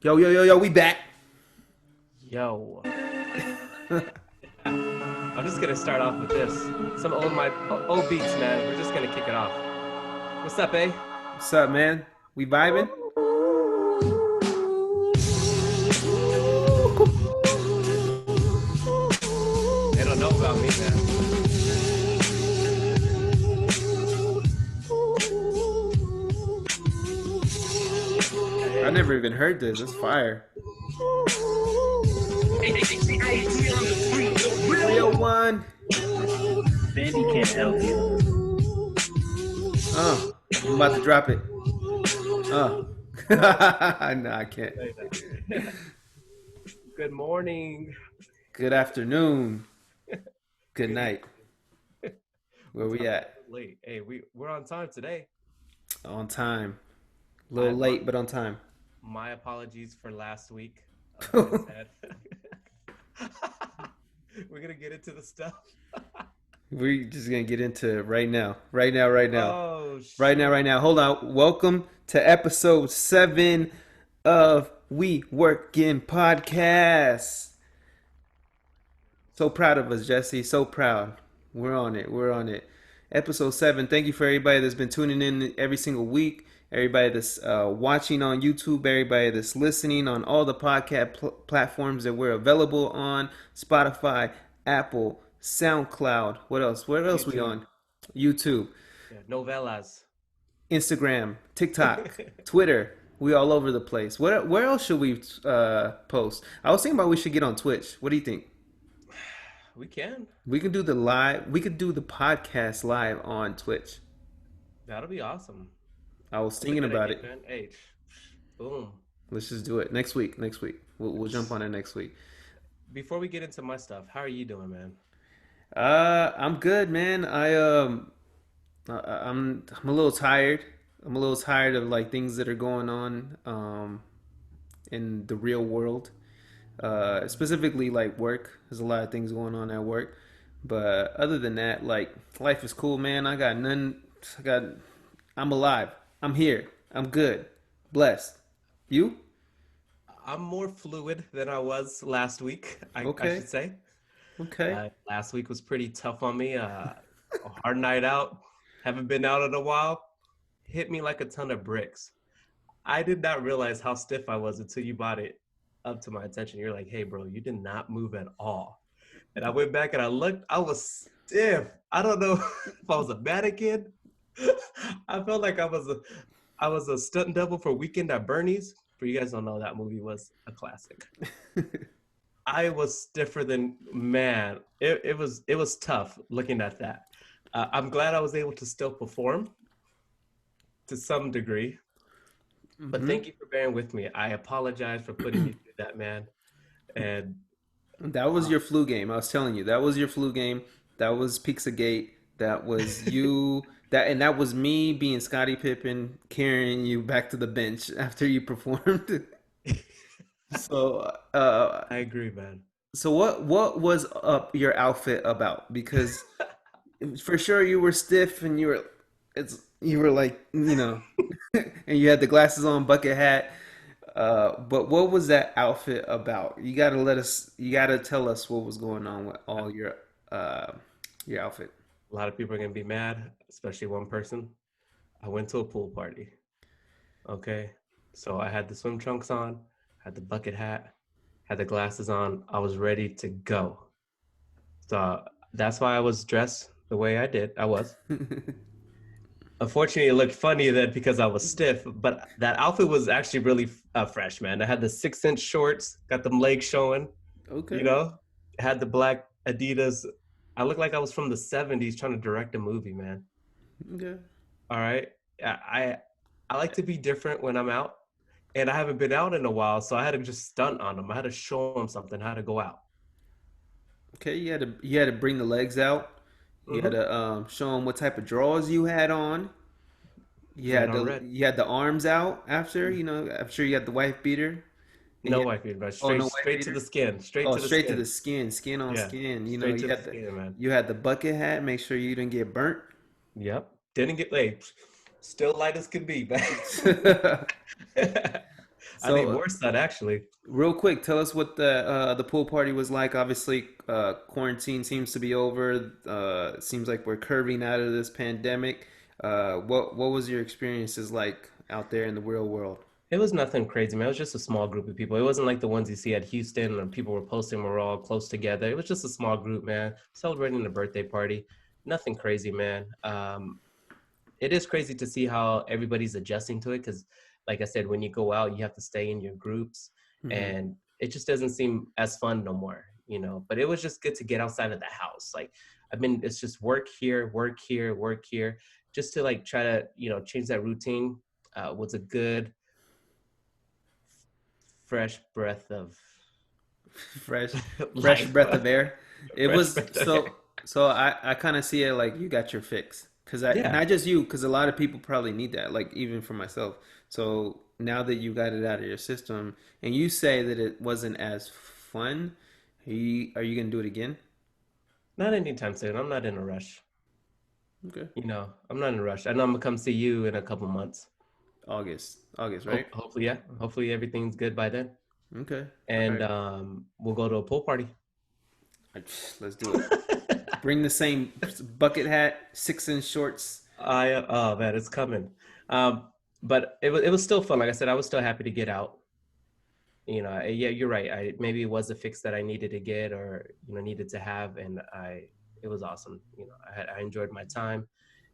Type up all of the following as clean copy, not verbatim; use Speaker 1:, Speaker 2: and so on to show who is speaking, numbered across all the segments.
Speaker 1: Yo, we back.
Speaker 2: Yo, I'm just gonna start off with this. Some old beats, man. We're just gonna kick it off. What's up, eh?
Speaker 1: What's up, man? We vibing?
Speaker 2: They don't know about me, man.
Speaker 1: I never even heard this. It's fire. Real one.
Speaker 3: Vandy can't help you.
Speaker 1: I'm about to drop it. No, I can't.
Speaker 2: Good morning.
Speaker 1: Good afternoon. Good night. Where we at?
Speaker 2: Late. Hey, we're on time today.
Speaker 1: On time. A little late, but on time.
Speaker 2: My apologies for last week. We're gonna get into the stuff.
Speaker 1: We're just gonna get into it right now. Right now, right now.
Speaker 2: Oh,
Speaker 1: Right now, right now. Hold on. Welcome to episode 7 of We Working Podcast. So proud of us, Jesse. So proud. We're on it. We're on it. Episode 7. Thank you for everybody that's been tuning in every single week. Everybody that's watching on YouTube. Everybody that's listening on all the podcast platforms that we're available on. Spotify, Apple, SoundCloud. What else? Where else we on? YouTube.
Speaker 2: Yeah, novellas.
Speaker 1: Instagram, TikTok, Twitter. We all over the place. Where else should we post? I was thinking about we should get on Twitch. What do you think?
Speaker 2: We can.
Speaker 1: We can do the live. We could do the podcast live on Twitch.
Speaker 2: That'll be awesome.
Speaker 1: I was thinking about it.
Speaker 2: Man. Hey, boom.
Speaker 1: Let's just do it next week. Next week, we'll jump on it next week.
Speaker 2: Before we get into my stuff, how are you doing, man?
Speaker 1: I'm good, man. I'm a little tired. I'm a little tired of like things that are going on in the real world. Specifically like work. There's a lot of things going on at work. But other than that, like life is cool, man. I got none. I'm alive. I'm here. I'm good. Blessed. You?
Speaker 2: I'm more fluid than I was last week, I
Speaker 1: Okay.
Speaker 2: should say.
Speaker 1: Okay.
Speaker 2: Last week was pretty tough on me. A hard night out. Haven't been out in a while. Hit me like a ton of bricks. I did not realize how stiff I was until you brought it up to my attention. You're like, hey, bro, you did not move at all. And I went back and I looked. I was stiff. I don't know if I was a mannequin. I felt like I was a stunt double for Weekend at Bernie's. For you guys don't know, that movie was a classic. I was stiffer than man. It was tough looking at that. I'm glad I was able to still perform to some degree. But thank you for bearing with me. I apologize for putting you through that, man. And
Speaker 1: That was your flu game. I was telling you, that was your flu game. That was Pizzagate. That was you. That was me being Scottie Pippen, carrying you back to the bench after you performed. So,
Speaker 2: I agree, man.
Speaker 1: so what was up your outfit about? Because for sure you were stiff and you were like, and you had the glasses on, bucket hat. But what was that outfit about? You gotta tell us what was going on with all your outfit.
Speaker 2: A lot of people are gonna be mad, especially one person. I went to a pool party. Okay. So I had the swim trunks on, had the bucket hat, had the glasses on. I was ready to go. So that's why I was dressed the way I did. I was. Unfortunately, it looked funny then because I was stiff, but that outfit was actually really fresh, man. I had the 6-inch shorts, got them legs showing,
Speaker 1: Okay.
Speaker 2: had the black Adidas. I looked like I was from the 70s trying to direct a movie, man.
Speaker 1: Okay.
Speaker 2: All right. I like to be different when I'm out, and I haven't been out in a while, so I had to just stunt on them. I had to show them something, how to go out.
Speaker 1: Okay. You had to bring the legs out. You had
Speaker 2: Hmm.
Speaker 1: to show them what type of drawers you had on.
Speaker 2: Red on red.
Speaker 1: You had the arms out after. I'm sure you had the wife beater. And
Speaker 2: No
Speaker 1: you had,
Speaker 2: white beater, but
Speaker 1: oh,
Speaker 2: straight
Speaker 1: no wife
Speaker 2: straight to
Speaker 1: beater.
Speaker 2: the skin. Straight
Speaker 1: Oh,
Speaker 2: to the
Speaker 1: straight to
Speaker 2: skin.
Speaker 1: the skin, skin on
Speaker 2: Yeah.
Speaker 1: skin.
Speaker 2: Straight to the skin, man.
Speaker 1: you had the bucket hat. Make sure you didn't get burnt.
Speaker 2: Yep. Didn't get laid. Still light as can be, man. I think
Speaker 1: So,
Speaker 2: more sad actually.
Speaker 1: real quick, tell us what the pool party was like. Obviously, quarantine seems to be over. It seems like we're curving out of this pandemic. What was your experiences like out there in the real world?
Speaker 2: It was nothing crazy, man. It was just a small group of people. It wasn't like the ones you see at Houston and people were posting, we're all close together. It was just a small group, man, celebrating a birthday party. Nothing crazy, man. It is crazy to see how everybody's adjusting to it because, like I said, when you go out, you have to stay in your groups
Speaker 1: Hmm.
Speaker 2: and it just doesn't seem as fun no more, But it was just good to get outside of the house. Like, it's just work here, work here, work here, just to like try to, change that routine. Was a good fresh breath of
Speaker 1: Fresh, fresh
Speaker 2: life.
Speaker 1: breath of air. It
Speaker 2: Fresh
Speaker 1: was
Speaker 2: breath of air.
Speaker 1: so I kind of see it like you got your fix because I
Speaker 2: Yeah.
Speaker 1: not just you because a lot of people probably need that like even for myself. So now that you got it out of your system and you say that it wasn't as fun, are you gonna do it again?
Speaker 2: Not anytime soon. I'm not in a rush.
Speaker 1: Okay.
Speaker 2: I'm not in a rush. I know I'm gonna come see you in a couple months.
Speaker 1: August, right?
Speaker 2: Hopefully, yeah. Hopefully everything's good by then.
Speaker 1: Okay. All
Speaker 2: And
Speaker 1: right.
Speaker 2: we'll go to a pool party.
Speaker 1: Let's do it. Bring the same bucket hat, 6-inch shorts.
Speaker 2: Oh man, it's coming. But it was still fun. Like I said, I was still happy to get out. Yeah, you're right. Maybe it was a fix that I needed to get or needed to have, and it was awesome. I enjoyed my time,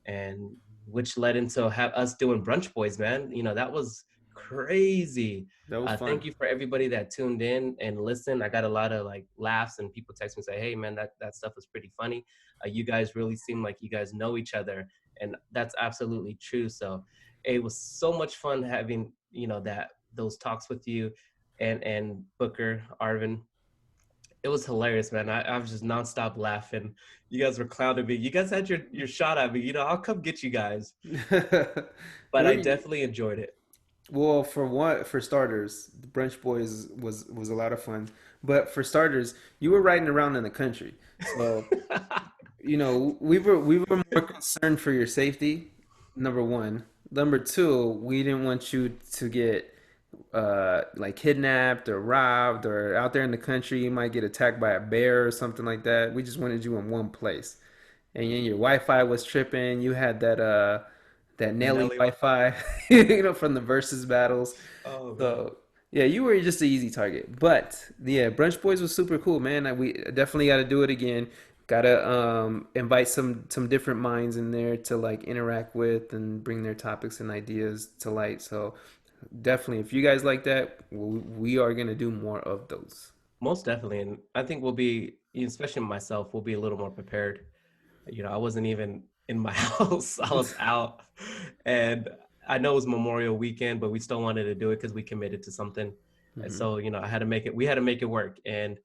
Speaker 2: and which led into us doing brunch boys, man. That was crazy.
Speaker 1: That was fun.
Speaker 2: Thank you for everybody that tuned in and listened. I got a lot of like laughs and people text me and say, "Hey, man, that stuff was pretty funny. You guys really seem like you guys know each other," and that's absolutely true. So it was so much fun having that those talks with you and Booker, Arvin. It was hilarious, man. I was just nonstop laughing. You guys were clowning me. You guys had your shot at me. I'll come get you guys. But I
Speaker 1: We're
Speaker 2: definitely enjoyed it.
Speaker 1: Well, for starters, the Brunch Boys was a lot of fun. But for starters, you were riding around in the country, so we were more concerned for your safety. Number one. Number two, we didn't want you to get like kidnapped or robbed or out there in the country you might get attacked by a bear or something like that. We just wanted you in one place. And then your Wi-Fi was tripping. You had that
Speaker 2: The
Speaker 1: Nelly
Speaker 2: Nelly.
Speaker 1: Wi-Fi, from the versus battles.
Speaker 2: Oh man.
Speaker 1: So yeah, you were just an easy target. But yeah, Brunch Boys was super cool, man. We definitely got to do it again. Got to invite some different minds in there to like interact with and bring their topics and ideas to light. So definitely, if you guys like that, we are gonna do more of those.
Speaker 2: Most definitely. And I think we'll be, especially myself, we'll be a little more prepared. I wasn't even in my house. I was out. And I know it was Memorial Weekend, but we still wanted to do it because we committed to something. And
Speaker 1: Hmm.
Speaker 2: so, I had to make it, we had to make it work. And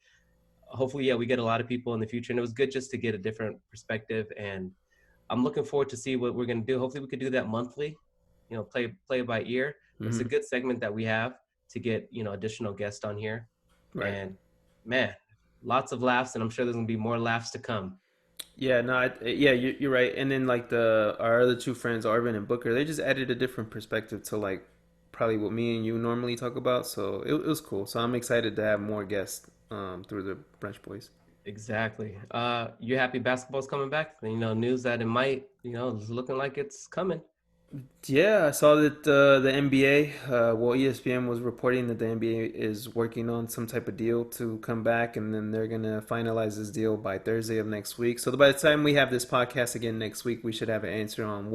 Speaker 2: hopefully, yeah, we get a lot of people in the future. And it was good just to get a different perspective. And I'm looking forward to see what we're gonna do. Hopefully we could do that monthly, play it by ear. But it's a
Speaker 1: Hmm.
Speaker 2: good segment that we have to get, additional guests on here.
Speaker 1: Right.
Speaker 2: And man, lots of laughs, and I'm sure there's gonna be more laughs to come.
Speaker 1: Yeah, no, yeah, you're right. And then like our other two friends, Arvin and Booker, they just added a different perspective to like probably what me and you normally talk about. So it was cool. So I'm excited to have more guests through the Brunch Boys.
Speaker 2: Exactly. You happy basketball's coming back? News that it might, it's looking like it's coming.
Speaker 1: Yeah, I saw that the NBA, well, ESPN was reporting that the NBA is working on some type of deal to come back, and then they're gonna finalize this deal by Thursday of next week. So by the time we have this podcast again next week, we should have an answer on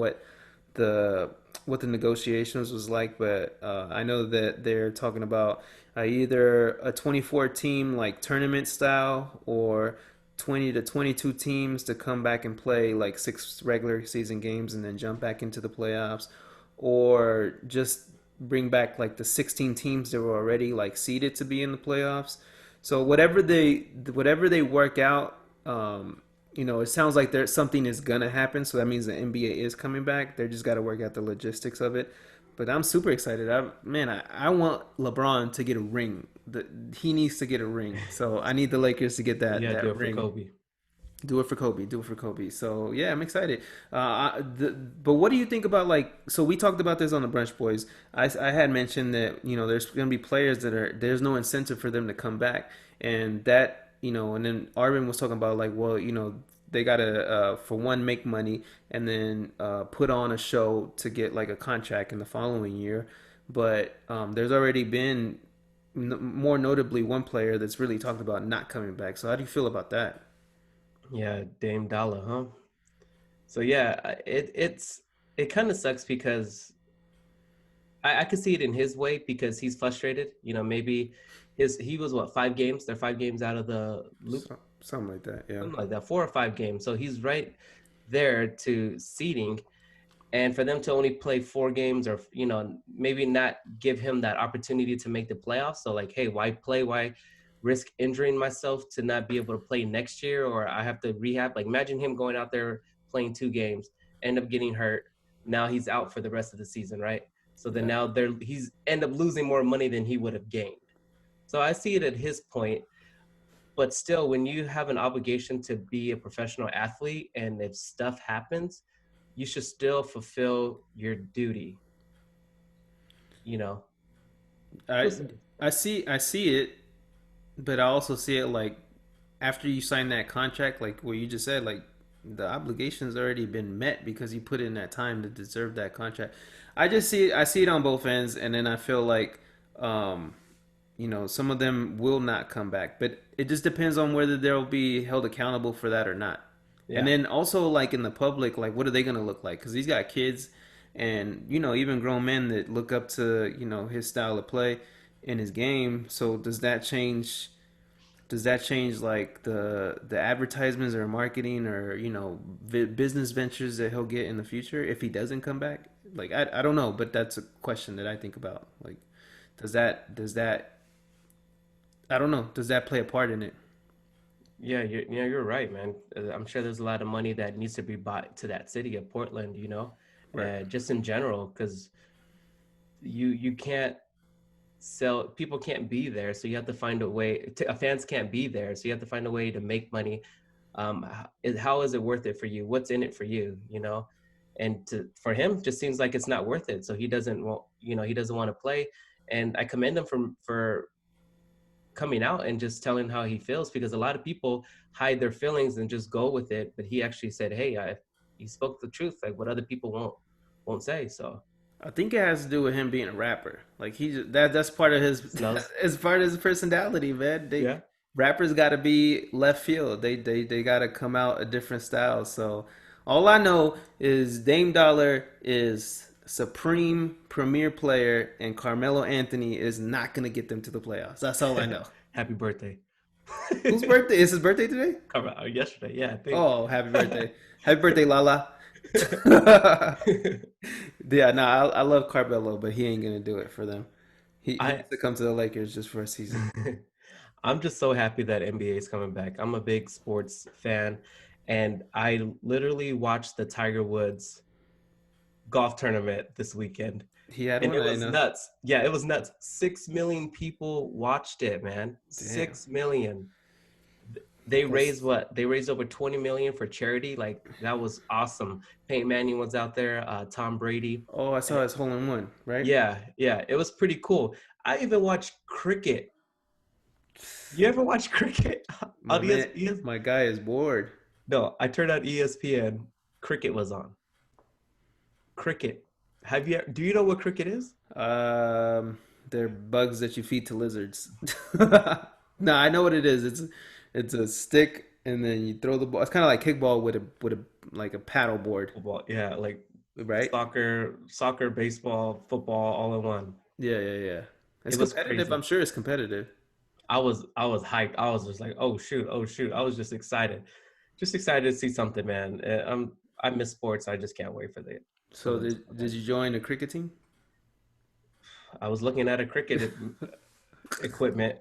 Speaker 1: the what the negotiations was like. But I know that they're talking about either a 24 team like tournament style or 20 to 22 teams to come back and play like 6 regular season games and then jump back into the playoffs, or just bring back like the 16 teams that were already like seeded to be in the playoffs. So whatever they work out, it sounds like there's something is gonna happen. So that means the NBA is coming back. They just got to work out the logistics of it. But I'm super excited. I want LeBron to get a ring. He needs to get a ring. So I need the Lakers to get
Speaker 2: You
Speaker 1: that
Speaker 2: gotta do
Speaker 1: that
Speaker 2: it for
Speaker 1: ring.
Speaker 2: Kobe.
Speaker 1: Do it for Kobe. Do it for Kobe. So yeah, I'm excited. But what do you think about like? So we talked about this on the Brunch Boys. I had mentioned that there's going to be players that are there's no incentive for them to come back, and that and then Arvin was talking about like, well, they gotta for one make money and then put on a show to get like a contract in the following year. But there's already been more notably one player that's really talked about not coming back. So how do you feel about that?
Speaker 2: Yeah, Dame Dollar, huh? So yeah, it kind of sucks because I could see it in his way because he's frustrated. Maybe he was what 5 games? They're 5 games out of the loop,
Speaker 1: Something like that. Yeah.
Speaker 2: something like that, 4 or 5 games. So he's right there to seeding, and for them to only play 4 games or maybe not give him that opportunity to make the playoffs. So like, hey, why play? Why risk injuring myself to not be able to play next year, or I have to rehab? Like, imagine him going out there playing 2 games, end up getting hurt. Now he's out for the rest of the season, right? So then
Speaker 1: Yeah.
Speaker 2: now he's end up losing more money than he would have gained. So I see it at his point, but still, when you have an obligation to be a professional athlete and if stuff happens, you should still fulfill your duty, you know.
Speaker 1: I
Speaker 2: Listen,
Speaker 1: I see it, but I also see it like after you sign that contract, like what you just said, like the obligation's already been met because you put in that time to deserve that contract. I see it on both ends, and then I feel like um, some of them will not come back, but it just depends on whether they'll be held accountable for that or not. And
Speaker 2: yeah.
Speaker 1: then also like in the public, like what are they gonna look like? Because he's got kids, and even grown men that look up to his style of play in his game. So does that change? Does that change like the advertisements or marketing or business ventures that he'll get in the future if he doesn't come back? Like I don't know, but that's a question that I think about. Like, does that I don't know. Does that play a part in it?
Speaker 2: Yeah, you're right, man. I'm sure there's a lot of money that needs to be bought to that city of Portland,
Speaker 1: Right.
Speaker 2: just in general, because you can't sell, people can't be there, so you have to find a way fans can't be there, so you have to find a way to make money. How is it worth it for you? What's in it for you? And for him, just seems like it's not worth it, so he doesn't want to play. And I commend him for coming out and just telling how he feels, because a lot of people hide their feelings and just go with it, but he actually said, hey, he spoke the truth, like what other people won't say. So
Speaker 1: I think it has to do with him being a rapper. Like that's part of his
Speaker 2: smells.
Speaker 1: it's part of his personality, man. They
Speaker 2: Yeah.
Speaker 1: rappers got to be left field. They got to come out a different style. So all I know is Dame Dollar is supreme premier player, and Carmelo Anthony is not gonna get them to the playoffs. That's all I know.
Speaker 2: Happy birthday.
Speaker 1: Whose birthday is his birthday today?
Speaker 2: Come out yesterday, yeah, I think.
Speaker 1: Oh, happy birthday! Happy birthday, Lala. Yeah, no, I love Carmelo, but he ain't gonna do it for them. He
Speaker 2: I
Speaker 1: needs to come to the Lakers just for a season.
Speaker 2: I'm just so happy that NBA is coming back. I'm a big sports fan, and I literally watched the Tiger Woods golf tournament this weekend,
Speaker 1: He had
Speaker 2: and
Speaker 1: one,
Speaker 2: it
Speaker 1: I
Speaker 2: was
Speaker 1: know.
Speaker 2: nuts. Yeah, it was nuts. 6 million people watched it, man.
Speaker 1: Damn,
Speaker 2: 6 million. They raised
Speaker 1: that's.
Speaker 2: what? They raised over 20 million for charity. Like, that was awesome. Peyton Manning was out there, Tom Brady.
Speaker 1: Oh, I
Speaker 2: And
Speaker 1: saw his hole in one, right?
Speaker 2: yeah, yeah, it was pretty cool. I even watched cricket. You ever watch cricket
Speaker 1: My
Speaker 2: on
Speaker 1: man,
Speaker 2: ESPN?
Speaker 1: my guy is bored.
Speaker 2: No, I turned on ESPN. Cricket was on. Cricket. Do you know what cricket is?
Speaker 1: Um, they're bugs that you feed to lizards. No, I know what it is. It's a stick, and then you throw the ball. It's kind of like kickball with a like a paddle board,
Speaker 2: Football. Yeah, like
Speaker 1: right?
Speaker 2: soccer, baseball, football, all in one.
Speaker 1: Yeah, yeah, yeah. It's
Speaker 2: It was
Speaker 1: competitive. I'm
Speaker 2: crazy.
Speaker 1: sure it's competitive.
Speaker 2: I was hyped. I was just like, oh shoot, oh shoot. I was just excited to see something, man. I miss sports. I just can't wait for
Speaker 1: So
Speaker 2: them to
Speaker 1: did
Speaker 2: come
Speaker 1: did
Speaker 2: back.
Speaker 1: you join the cricket team?
Speaker 2: I was looking at a cricket equipment.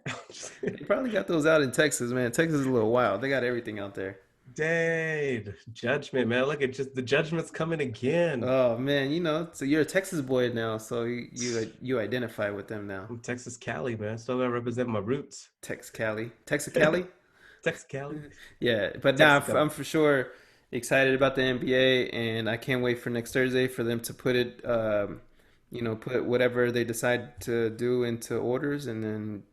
Speaker 1: They probably got those out in Texas, man. Texas is a little wild. They got everything out there.
Speaker 2: Dang, judgment, man. Look at just the judgment's coming again.
Speaker 1: Oh man, so you're a Texas boy now, so you identify with them now.
Speaker 2: I'm Texas Cali, man. Still gotta represent my roots.
Speaker 1: Tex Cali, Texas Cali.
Speaker 2: Texas Cali,
Speaker 1: Yeah, but now
Speaker 2: Texas Gulf.
Speaker 1: I'm for sure excited about the NBA, and I can't wait for next Thursday for them to put it, put whatever they decide to do into orders, and then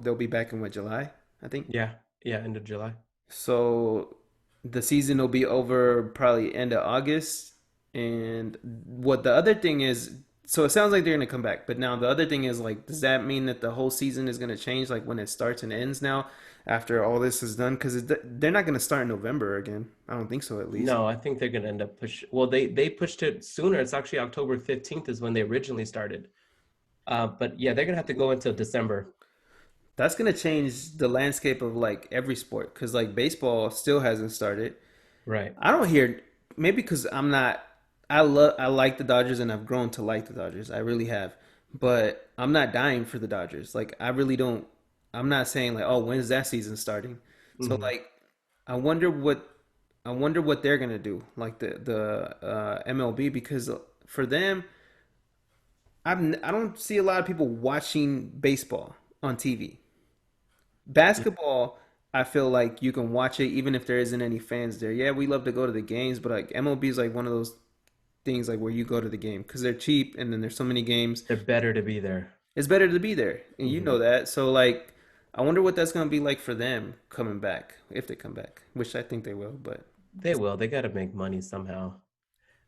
Speaker 1: they'll be back in what, July, I think.
Speaker 2: Yeah, yeah, end of July.
Speaker 1: So the season will be over probably end of August. And what the other thing is, so it sounds like they're gonna come back, but now the other thing is like, does that mean that the whole season is gonna change, like when it starts and ends now, after all this is done? Because they're not gonna start in November again. I don't think so, at least.
Speaker 2: No, I think they're gonna end up push. Well, they pushed it sooner. It's actually October 15th is when they originally started. But yeah, they're gonna have to go until December.
Speaker 1: That's gonna change the landscape of like every sport, because like baseball still hasn't started.
Speaker 2: Right.
Speaker 1: I don't hear, maybe because I'm not. I like the Dodgers and I've grown to like the Dodgers. I really have, but I'm not dying for the Dodgers. Like I really don't. I'm not saying like, oh, when's that season starting? So
Speaker 2: Hmm.
Speaker 1: like, I wonder what I wonder what they're gonna do, like the MLB, because for them, I don't see a lot of people watching baseball on TV.
Speaker 2: Yeah,
Speaker 1: Basketball, I feel like you can watch it even if there isn't any fans there. Yeah, we love to go to the games, but like MLB is like one of those things like where you go to the game because they're cheap and then there's so many games.
Speaker 2: they're better to be there.
Speaker 1: It's better to be there, and you
Speaker 2: Hmm.
Speaker 1: know that. So like, I wonder what that's gonna be like for them coming back if they come back, which I think they will. But
Speaker 2: They will. They got to make money somehow.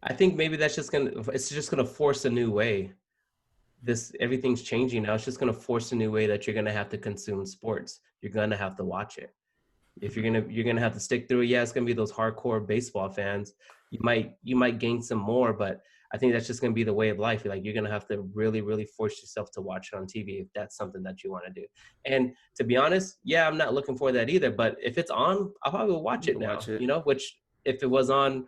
Speaker 2: I think maybe that's just gonna. It's just gonna force a new way. This everything's changing now. It's just gonna force a new way that you're gonna have to consume sports. You're gonna have to watch it. If you're gonna have to stick through it, yeah, it's gonna be those hardcore baseball fans. You might gain some more, but I think that's just gonna be the way of life. Like you're gonna have to really, really force yourself to watch it on TV if that's something that you want to do. And to be honest, yeah, I'm not looking for that either. But if it's on, I'll probably watch
Speaker 1: you
Speaker 2: it
Speaker 1: can watch
Speaker 2: now.
Speaker 1: it.
Speaker 2: Which if it was on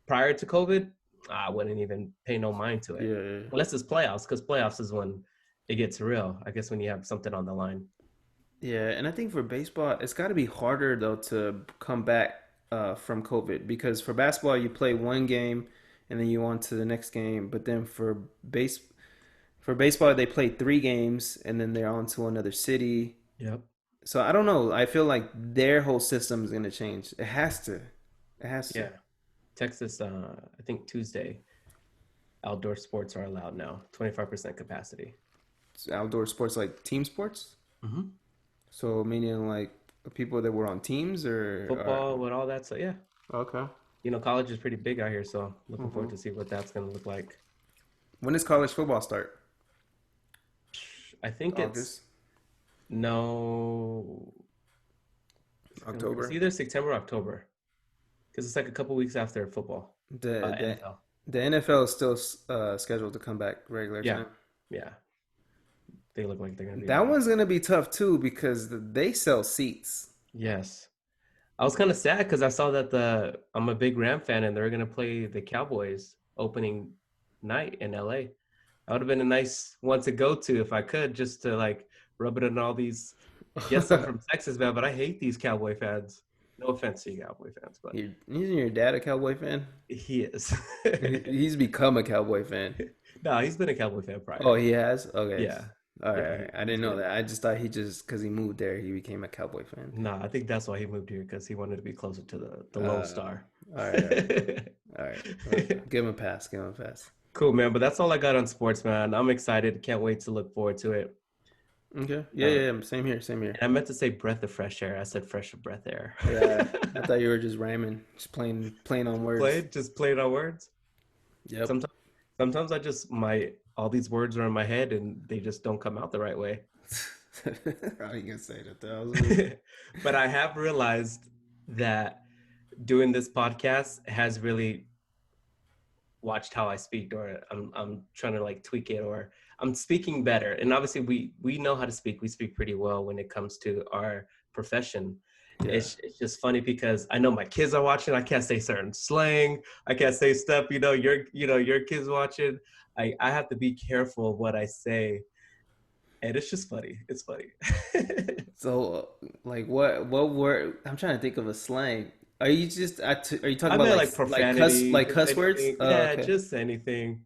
Speaker 2: prior to COVID, I wouldn't even pay no mind to it.
Speaker 1: Yeah,
Speaker 2: Unless it's playoffs, because playoffs is when it gets real. I guess when you have something on the line.
Speaker 1: yeah, and I think for baseball, it's got to be harder though to come back from COVID, because for basketball you play one game and then you on to the next game, but then for baseball they play three games and then they're on to another city.
Speaker 2: Yep.
Speaker 1: So I don't know. I feel like their whole system is going to change. It has to. It has to.
Speaker 2: Yeah. Texas, I think Tuesday, outdoor sports are allowed now, 25% capacity.
Speaker 1: It's outdoor sports like team sports.
Speaker 2: Hmm.
Speaker 1: So meaning like people that were on teams or
Speaker 2: Football with all that. So yeah,
Speaker 1: okay.
Speaker 2: college is pretty big out here. So looking forward
Speaker 1: Hmm.
Speaker 2: to see what that's going to look like.
Speaker 1: When does college football start?
Speaker 2: I think it's
Speaker 1: August,
Speaker 2: no, it's
Speaker 1: October.
Speaker 2: either September or October because it's like a couple weeks after football,
Speaker 1: The the
Speaker 2: NFL.
Speaker 1: the NFL is still scheduled to come back regular
Speaker 2: Yeah.
Speaker 1: time.
Speaker 2: Yeah. They look like they're going to be
Speaker 1: That
Speaker 2: back.
Speaker 1: one's gonna be tough too because they sell seats.
Speaker 2: Yes. I was kind of sad because I saw that I'm a big Ram fan and they're gonna play the Cowboys opening night in LA. That would have been a nice one to go to if I could, just to like rub it on all these. Yes, I'm from Texas, man, but I hate these Cowboy fans. No offense to you Cowboy fans, but
Speaker 1: Isn't your dad a Cowboy fan?
Speaker 2: he is.
Speaker 1: He's become a Cowboy fan.
Speaker 2: No, he's been a Cowboy fan
Speaker 1: Oh,
Speaker 2: prior.
Speaker 1: he has? Okay.
Speaker 2: Yeah,
Speaker 1: All right,
Speaker 2: yeah,
Speaker 1: all right. I
Speaker 2: he's
Speaker 1: didn't know
Speaker 2: been.
Speaker 1: that. I just thought he just because he moved there, he became a Cowboy fan.
Speaker 2: No, I think that's why he moved here because he wanted to be closer to the Lone
Speaker 1: Uh,
Speaker 2: Star.
Speaker 1: all right, all right, all right. Give him a pass. Give him a pass.
Speaker 2: Cool, man. But that's all I got on sports, man. I'm excited. Can't wait to look forward to it.
Speaker 1: Okay. Yeah,
Speaker 2: Uh,
Speaker 1: yeah, yeah. Same here. Same here.
Speaker 2: and I meant to say breath of fresh air. I said fresh of breath air.
Speaker 1: Yeah, I thought you were just rhyming, just playing on words.
Speaker 2: Just playing on words.
Speaker 1: Yep.
Speaker 2: Sometimes, sometimes I just my all these words are in my head and they just don't come out the right way.
Speaker 1: How you gonna say that? That was weird.
Speaker 2: But I have realized that doing this podcast has really watched how I speak, or I'm trying to like tweak it, or I'm speaking better. And obviously, we know how to speak. We speak pretty well when it comes to our profession.
Speaker 1: Yeah.
Speaker 2: It's just funny because I know my kids are watching. I can't say certain slang. I can't say stuff. Your kids watching. I have to be careful of what I say, and it's just funny. It's funny.
Speaker 1: So, like, what word? I'm trying to think of a slang. Are you talking
Speaker 2: I
Speaker 1: about
Speaker 2: meant like profanity,
Speaker 1: like
Speaker 2: just
Speaker 1: cuss words?
Speaker 2: anything.
Speaker 1: Oh,
Speaker 2: Yeah,
Speaker 1: okay.
Speaker 2: just anything.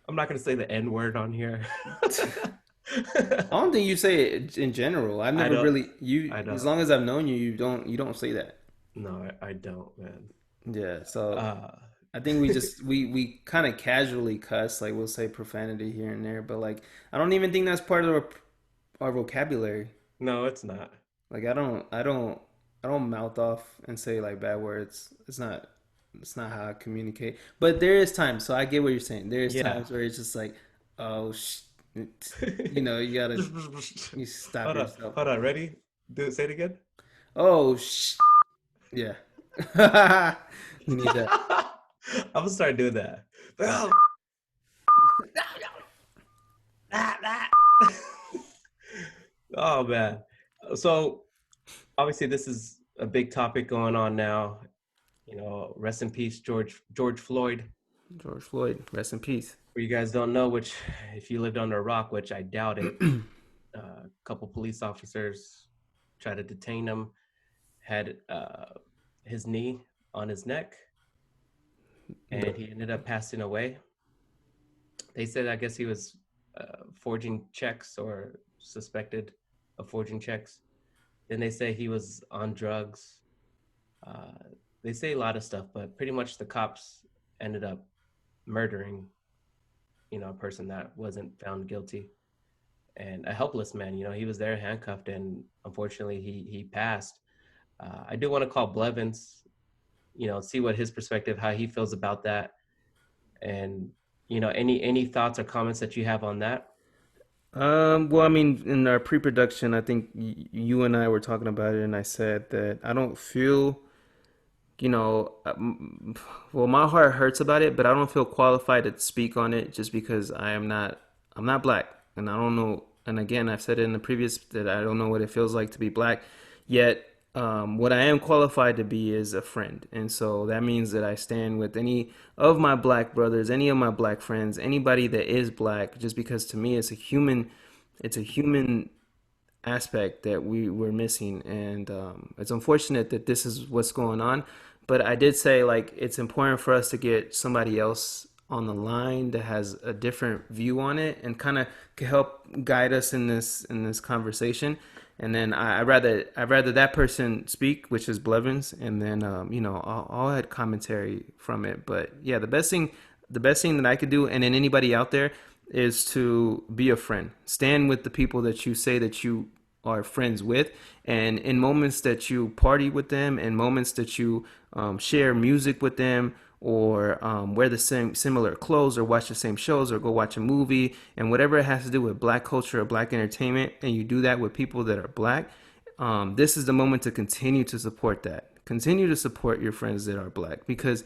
Speaker 2: I'm not gonna say the N word on here.
Speaker 1: I don't think you say it in general. I've
Speaker 2: I
Speaker 1: never
Speaker 2: don't.
Speaker 1: really you.
Speaker 2: I
Speaker 1: As
Speaker 2: don't.
Speaker 1: long as I've known you, you don't say that.
Speaker 2: No, I don't, man.
Speaker 1: Yeah. So
Speaker 2: Uh,
Speaker 1: I think we just we kind of casually cuss. Like we'll say profanity here and there, but like I don't even think that's part of our vocabulary.
Speaker 2: no, it's not.
Speaker 1: Like I don't mouth off and say like bad words. It's not how I communicate. But there is times, so I get what you're saying. There is
Speaker 2: Yeah.
Speaker 1: times where it's just like, oh, you gotta you stop yourself.
Speaker 2: Hold on. Ready? Do it. Say it again.
Speaker 1: Oh, yeah. You need that.
Speaker 2: I'm gonna start doing that. Oh man. So obviously this is a big topic going on now. You know, rest in peace, George Floyd.
Speaker 1: George Floyd, rest in peace.
Speaker 2: For you guys don't know, which if you lived under a rock, which I doubt it, a couple police officers tried to detain him, had his knee on his neck, and he ended up passing away. They said, I guess he was forging checks or suspected of forging checks. Then they say he was on drugs. Uh, they say a lot of stuff, but pretty much the cops ended up murdering, a person that wasn't found guilty, and a helpless man. You know, he was there handcuffed, and unfortunately, he passed. I do want to call Blevins, see what his perspective, how he feels about that, and any thoughts or comments that you have on that.
Speaker 1: Well, I mean, in our pre-production, I think you and I were talking about it, and I said that I don't feel, you know, well, my heart hurts about it, but I don't feel qualified to speak on it just because I'm not black, and I don't know. And again, I've said it in the previous that I don't know what it feels like to be black. Yet, what I am qualified to be is a friend, and so that means that I stand with any of my black brothers, any of my black friends, anybody that is black, just because to me it's a human aspect that we were missing, and it's unfortunate that this is what's going on. But I did say like it's important for us to get somebody else on the line that has a different view on it and kind of can help guide us in this conversation. And then I'd rather that person speak, which is Blevins, and then I'll add commentary from it. But yeah, the best thing that I could do, and then anybody out there, is to be a friend. Stand with the people that you say that you are friends with, and in moments that you party with them, in moments that you share music with them, or wear the same similar clothes, or watch the same shows, or go watch a movie, and whatever it has to do with black culture or black entertainment, and you do that with people that are black, this is the moment to continue to support that. Continue to support your friends that are black, because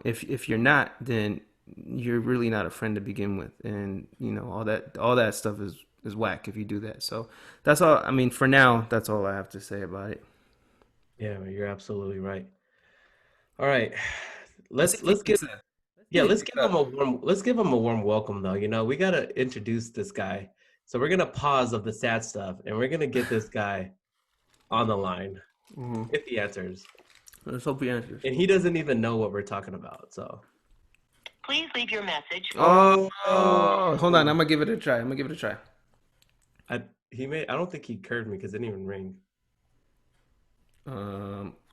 Speaker 1: if you're not, then you're really not a friend to begin with, and all that stuff is whack if you do that. So that's all. I mean, for now, that's all I have to say about it.
Speaker 2: Yeah, you're absolutely right. All right,
Speaker 1: Let's see
Speaker 2: let's
Speaker 1: if he
Speaker 2: let's give
Speaker 1: picks up. Let's see
Speaker 2: yeah
Speaker 1: if he
Speaker 2: let's
Speaker 1: picks
Speaker 2: give him
Speaker 1: up.
Speaker 2: a warm welcome though. We gotta introduce this guy. So we're gonna pause of the sad stuff, and we're gonna get this guy on the line
Speaker 1: Mm-hmm.
Speaker 2: if he answers,
Speaker 1: Let's hope he answers.
Speaker 2: and he doesn't even know what we're talking about. So
Speaker 4: Please leave your message.
Speaker 1: Oh, hold on. I'm gonna give it a try. I'm gonna give it a try.
Speaker 2: I don't think he curved me because it didn't even ring.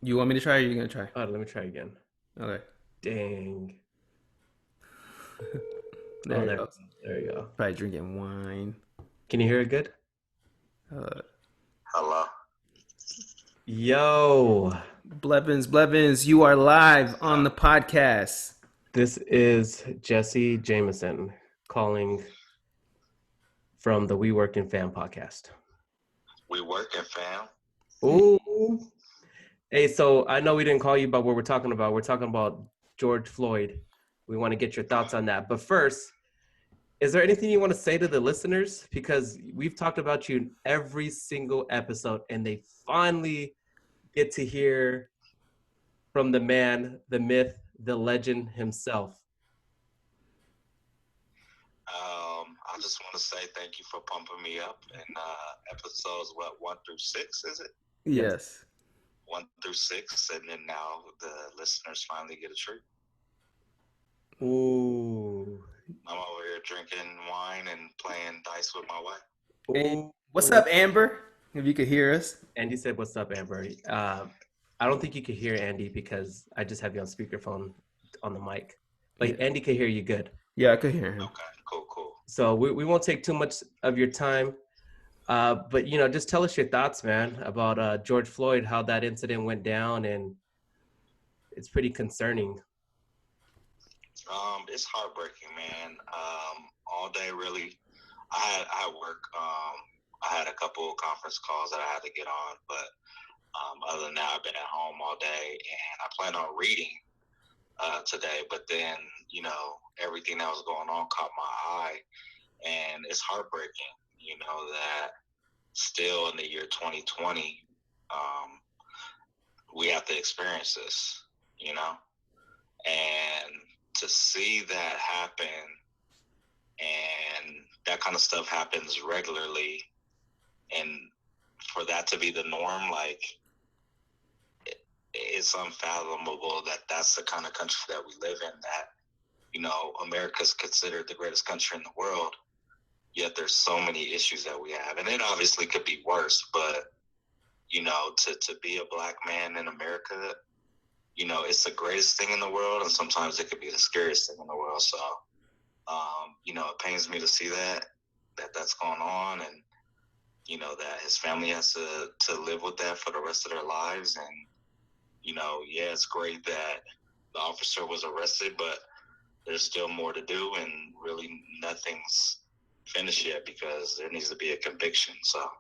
Speaker 1: You want me to try, or you gonna try?
Speaker 2: Oh, let me try again.
Speaker 1: Okay.
Speaker 2: Dang.
Speaker 1: There
Speaker 2: Oh,
Speaker 1: you go.
Speaker 2: there you go.
Speaker 1: Probably drinking wine.
Speaker 2: Can you hear it good?
Speaker 1: Uh,
Speaker 4: Hello.
Speaker 2: Yo,
Speaker 1: Blevins, you are live on the podcast.
Speaker 2: this is Jesse Jameson calling from the WeWorkingFam podcast.
Speaker 4: WeWorkingFam.
Speaker 2: Ooh. Hey, so I know we didn't call you about what we're talking about. We're talking about George Floyd. We want to get your thoughts on that. But first, is there anything you want to say to the listeners? Because we've talked about you in every single episode, and they finally get to hear from the man, the myth, the legend himself.
Speaker 4: I just want to say thank you for pumping me up in episodes 1 through 6, is it?
Speaker 1: Yes.
Speaker 4: 1 through 6, and then now the listeners finally get a treat.
Speaker 2: Ooh.
Speaker 4: I'm over here drinking wine and playing dice with my wife.
Speaker 1: Hey,
Speaker 2: Ooh.
Speaker 1: what's up, Amber? If you could hear us.
Speaker 2: Andy said, "What's up, Amber?" I don't think you could hear Andy because I just have you on speakerphone on the mic. But
Speaker 1: Yeah.
Speaker 2: Andy can hear you good.
Speaker 1: Yeah, I could hear him.
Speaker 4: Okay, cool.
Speaker 2: So we won't take too much of your time. But just tell us your thoughts, man, about George Floyd, how that incident went down, and it's pretty concerning.
Speaker 4: It's heartbreaking, man. All day, really. I had work. I had a couple of conference calls that I had to get on, but other than that, I've been at home all day, and I plan on reading today. But then, everything that was going on caught my eye, and it's heartbreaking. That still in the year 2020, we have to experience this. And to see that happen, and that kind of stuff happens regularly, and for that to be the norm, like, it's unfathomable that that's the kind of country that we live in, that America's considered the greatest country in the world, yet there's so many issues that we have, and it obviously could be worse, but to be a black man in America, it's the greatest thing in the world, and sometimes it could be the scariest thing in the world. So it pains me to see that's going on, and that his family has to live with that for the rest of their lives. And yeah, it's great that the officer was arrested, but there's still more to do, and really nothing's finished yet, because there needs to be a conviction. So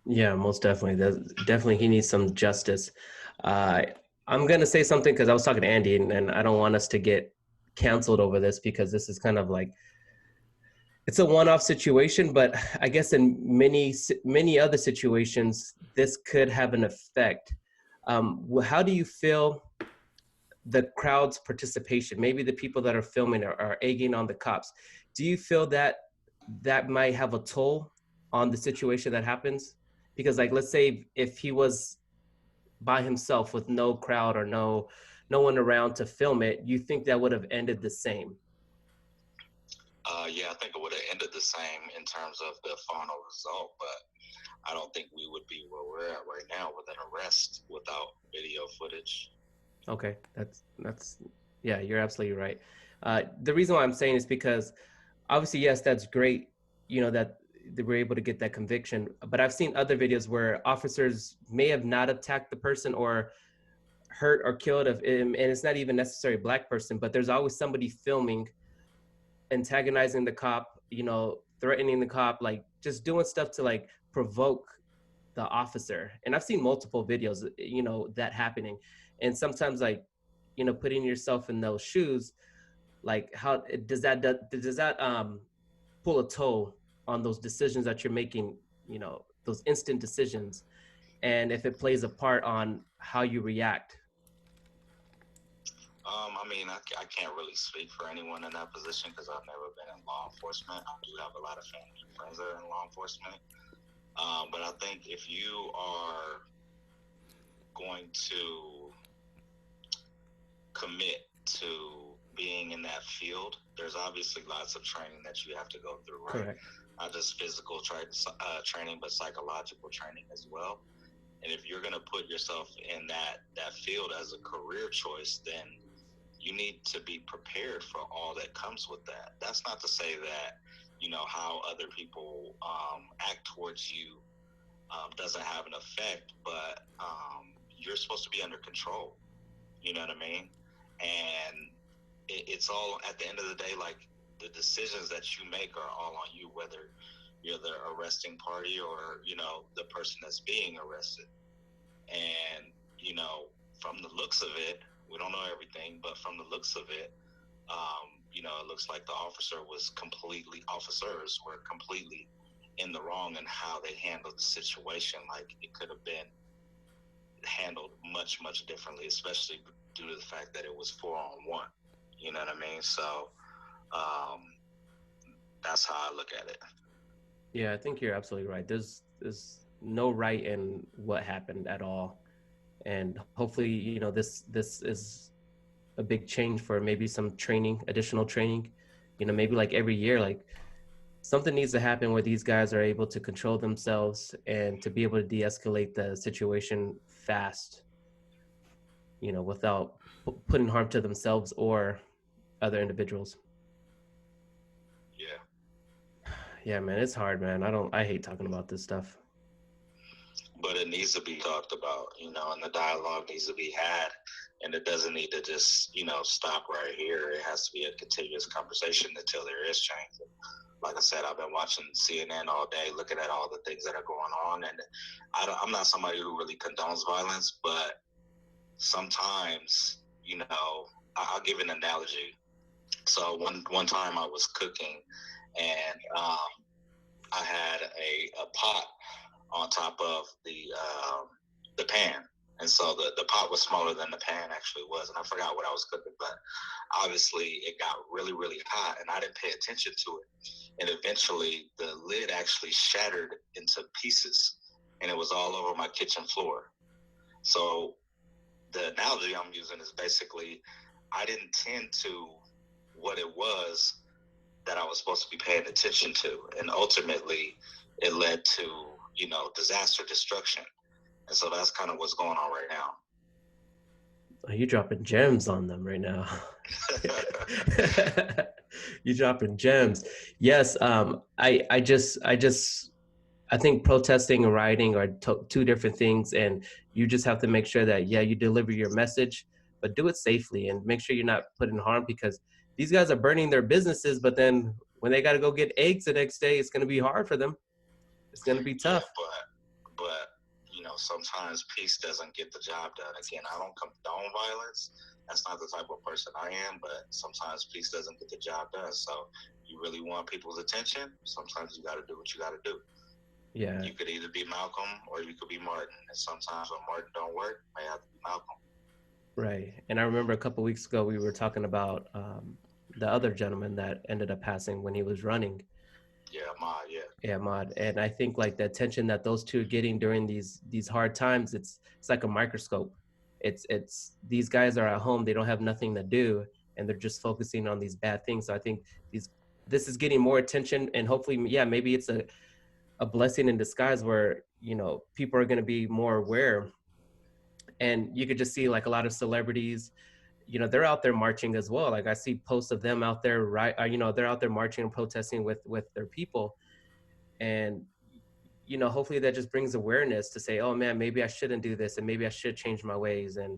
Speaker 2: Yeah, most definitely. Definitely, he needs some justice. I'm gonna say something because I was talking to Andy, and I don't want us to get canceled over this, because this is kind of like, it's a one-off situation, but I guess in many other situations, this could have an effect. How do you feel the crowd's participation, maybe the people that are filming are egging on the cops? Do you feel that might have a toll on the situation that happens? Because, like, let's say if he was by himself with no crowd or no one around to film it, you think that would have ended the same?
Speaker 4: yeah, I think it would have ended the same in terms of the final result, but I don't think we would be where we're at right now with an arrest without video footage.
Speaker 2: Okay, that's yeah, you're absolutely right. The reason why I'm saying is because obviously, yes, that's great, that they were able to get that conviction. But I've seen other videos where officers may have not attacked the person or hurt or killed him, and it's not even necessarily a black person, but there's always somebody filming, antagonizing the cop, threatening the cop, like just doing stuff to like provoke the officer. And I've seen multiple videos, that happening. And sometimes, like, putting yourself in those shoes, like, how does that pull a toll on those decisions that you're making, those instant decisions, and if it plays a part on how you react?
Speaker 4: I mean, I can't really speak for anyone in that position, because I've never been in law enforcement. I do have a lot of family and friends that are in law enforcement. But I think if you are going to commit to being in that field, there's obviously lots of training that you have to go through, right?
Speaker 2: Correct.
Speaker 4: Not just physical training, but psychological training as well. And if you're going to put yourself in that field as a career choice, then you need to be prepared for all that comes with that. That's not to say that, how other people act towards you doesn't have an effect, but you're supposed to be under control. You know what I mean? And it's all, at the end of the day, like, the decisions that you make are all on you, whether you're the arresting party or, the person that's being arrested. And, from the looks of it, we don't know everything, but from the looks of it, it looks like the officers were completely in the wrong in how they handled the situation. Like, it could have been handled much, much differently, especially due to the fact that it was 4-on-1. You know what I mean? So that's how I look at it.
Speaker 2: Yeah, I think you're absolutely right. There's no right in what happened at all. And hopefully, this is a big change for maybe some training, additional training, maybe like every year, like something needs to happen where these guys are able to control themselves and to be able to de-escalate the situation fast, without putting harm to themselves or other individuals.
Speaker 4: Yeah.
Speaker 2: Yeah, man, it's hard, man. I hate talking about this stuff.
Speaker 4: But it needs to be talked about, and the dialogue needs to be had, and it doesn't need to just, stop right here. It has to be a continuous conversation until there is change. Like I said, I've been watching CNN all day, looking at all the things that are going on, and I'm not somebody who really condones violence, but sometimes, I'll give an analogy. So one time I was cooking, and I had a pot on top of the pan, and so the pot was smaller than the pan actually was, and I forgot what I was cooking, but obviously it got really, really hot, and I didn't pay attention to it, and eventually the lid actually shattered into pieces, and it was all over my kitchen floor. So the analogy I'm using is basically I didn't tend to what it was that I was supposed to be paying attention to, and ultimately it led to disaster, destruction. And so that's kind of what's going on right now.
Speaker 2: Oh, you dropping gems on them right now. You dropping gems. Yes. I think protesting and rioting are two different things, and you just have to make sure that, you deliver your message, but do it safely and make sure you're not putting harm, because these guys are burning their businesses, but then when they got to go get eggs the next day, it's going to be hard for them. It's going to be tough.
Speaker 4: Yeah, but sometimes peace doesn't get the job done. Again, I don't condone violence. That's not the type of person I am, but sometimes peace doesn't get the job done. So you really want people's attention, sometimes you got to do what you got to do.
Speaker 2: Yeah.
Speaker 4: You could either be Malcolm or you could be Martin. And sometimes when Martin don't work, may have to be Malcolm.
Speaker 2: Right. And I remember a couple of weeks ago, we were talking about the other gentleman that ended up passing when he was running.
Speaker 4: Yeah, Ahmad,
Speaker 2: Yeah, Ahmad. And I think like the attention that those two are getting during these hard times, it's like a microscope. It's these guys are at home, they don't have nothing to do, and they're just focusing on these bad things. So I think this is getting more attention, and hopefully, maybe it's a blessing in disguise where, people are going to be more aware. And you could just see like a lot of celebrities, they're out there marching as well. Like I see posts of them out there, right? They're out there marching and protesting with their people. And, hopefully that just brings awareness to say, oh man, maybe I shouldn't do this, and maybe I should change my ways. And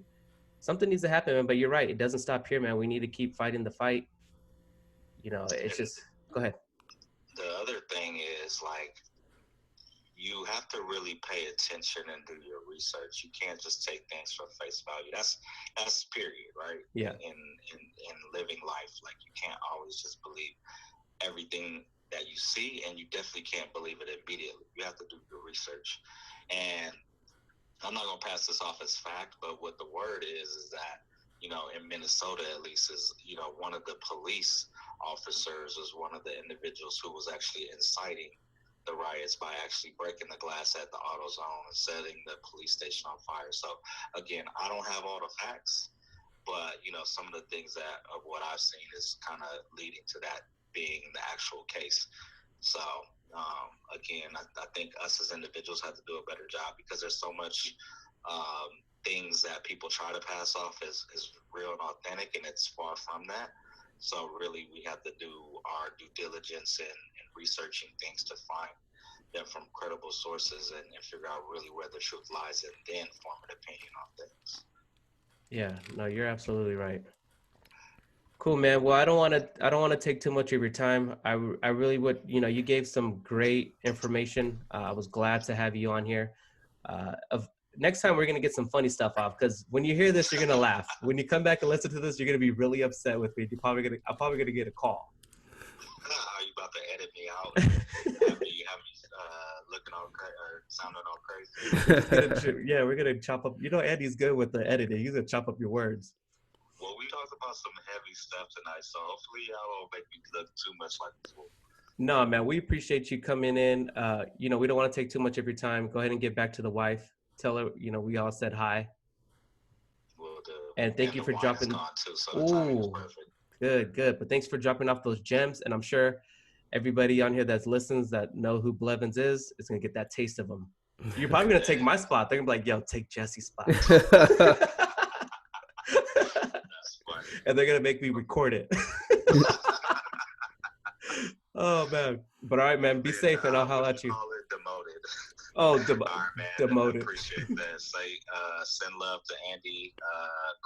Speaker 2: something needs to happen, man. But you're right. It doesn't stop here, man. We need to keep fighting the fight. It's just, go ahead.
Speaker 4: The other thing is, like, you have to really pay attention and do your research. You can't just take things for face value. That's period, right?
Speaker 2: Yeah.
Speaker 4: In living life, like, you can't always just believe everything that you see, and you definitely can't believe it immediately. You have to do your research. And I'm not gonna pass this off as fact, but what the word is that, in Minnesota at least, is, one of the police officers was one of the individuals who was actually inciting the riots by actually breaking the glass at the AutoZone and setting the police station on fire. So again, I don't have all the facts, but some of the things that of what I've seen is kind of leading to that being the actual case. So again, I think us as individuals have to do a better job, because there's so much things that people try to pass off as real and authentic, and it's far from that. So really, we have to do our due diligence in researching things to find them from credible sources and figure out really where the truth lies, and then form an opinion on things.
Speaker 2: Yeah, no, you're absolutely right. Cool, man. Well, I don't want to take too much of your time. I really would, you gave some great information. I was glad to have you on here. Next time we're going to get some funny stuff off, because when you hear this, you're going to laugh. When you come back and listen to this, you're going to be really upset with me. I'm probably going to get a call.
Speaker 4: Are you about to edit me out? have me looking all or sounding all crazy?
Speaker 2: Yeah, we're going to chop up. Andy's good with the editing. He's going to chop up your words.
Speaker 4: Well, we talked about some heavy stuff tonight, so hopefully y'all won't make me look too much like a fool.
Speaker 2: No, man, we appreciate you coming in. We don't want to take too much of your time. Go ahead and get back to the wife. Tell her, we all said hi.
Speaker 4: Will do.
Speaker 2: And thank you for dropping.
Speaker 4: Gone too, so the timing is perfect.
Speaker 2: Good, good. But thanks for dropping off those gems, and I'm sure everybody on here that's listens that know who Blevins is gonna get that taste of him. You're probably gonna take my spot. They're gonna be like, "Yo, take Jesse's spot,"
Speaker 4: That's funny.
Speaker 2: and they're gonna make me record it. Oh man! But all right, man. Be safe, and I'll holler at you.
Speaker 4: Call it demoted.
Speaker 2: Oh,
Speaker 4: All right, man.
Speaker 2: demoted.
Speaker 4: Appreciate that. Send love to Andy,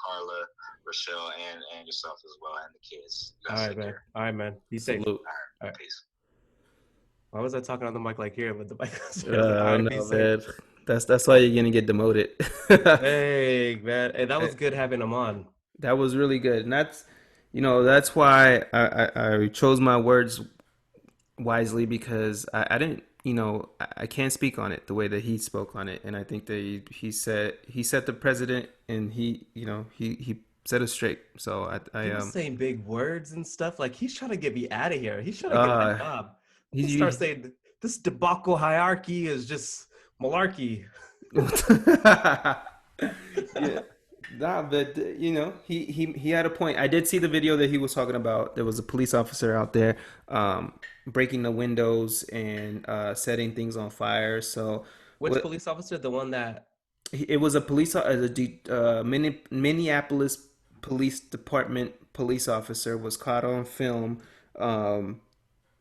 Speaker 4: Carla, Rochelle, and yourself as well, and the kids. You
Speaker 2: All
Speaker 4: guys
Speaker 2: right,
Speaker 4: take
Speaker 2: man.
Speaker 4: care.
Speaker 2: All right, man. Be safe.
Speaker 1: Salute.
Speaker 4: All
Speaker 2: All
Speaker 4: right.
Speaker 2: right.
Speaker 4: Peace.
Speaker 2: Why was I talking on the mic like here with the mic?
Speaker 1: I
Speaker 2: All
Speaker 1: don't
Speaker 2: right, be
Speaker 1: know,
Speaker 2: safe.
Speaker 1: man. That's why you're gonna get demoted.
Speaker 2: Hey, man. Hey, that was good having him on.
Speaker 1: That was really good, and that's why I chose my words wisely because I didn't, I can't speak on it the way that he spoke on it, and I think that he set the precedent, and he set us straight. So
Speaker 2: He was
Speaker 1: I
Speaker 2: saying big words and stuff. Like he's trying to get me out of here. He's trying to get my
Speaker 1: uh
Speaker 2: job. He
Speaker 1: he's
Speaker 2: starts saying this debacle hierarchy is just malarkey.
Speaker 1: yeah. Nah, but he had a point. I did see the video that he was talking about. There was a police officer out there breaking the windows and setting things on fire. So
Speaker 2: Which police officer? The one that
Speaker 1: it was a Minneapolis Police Department police officer was caught on film um,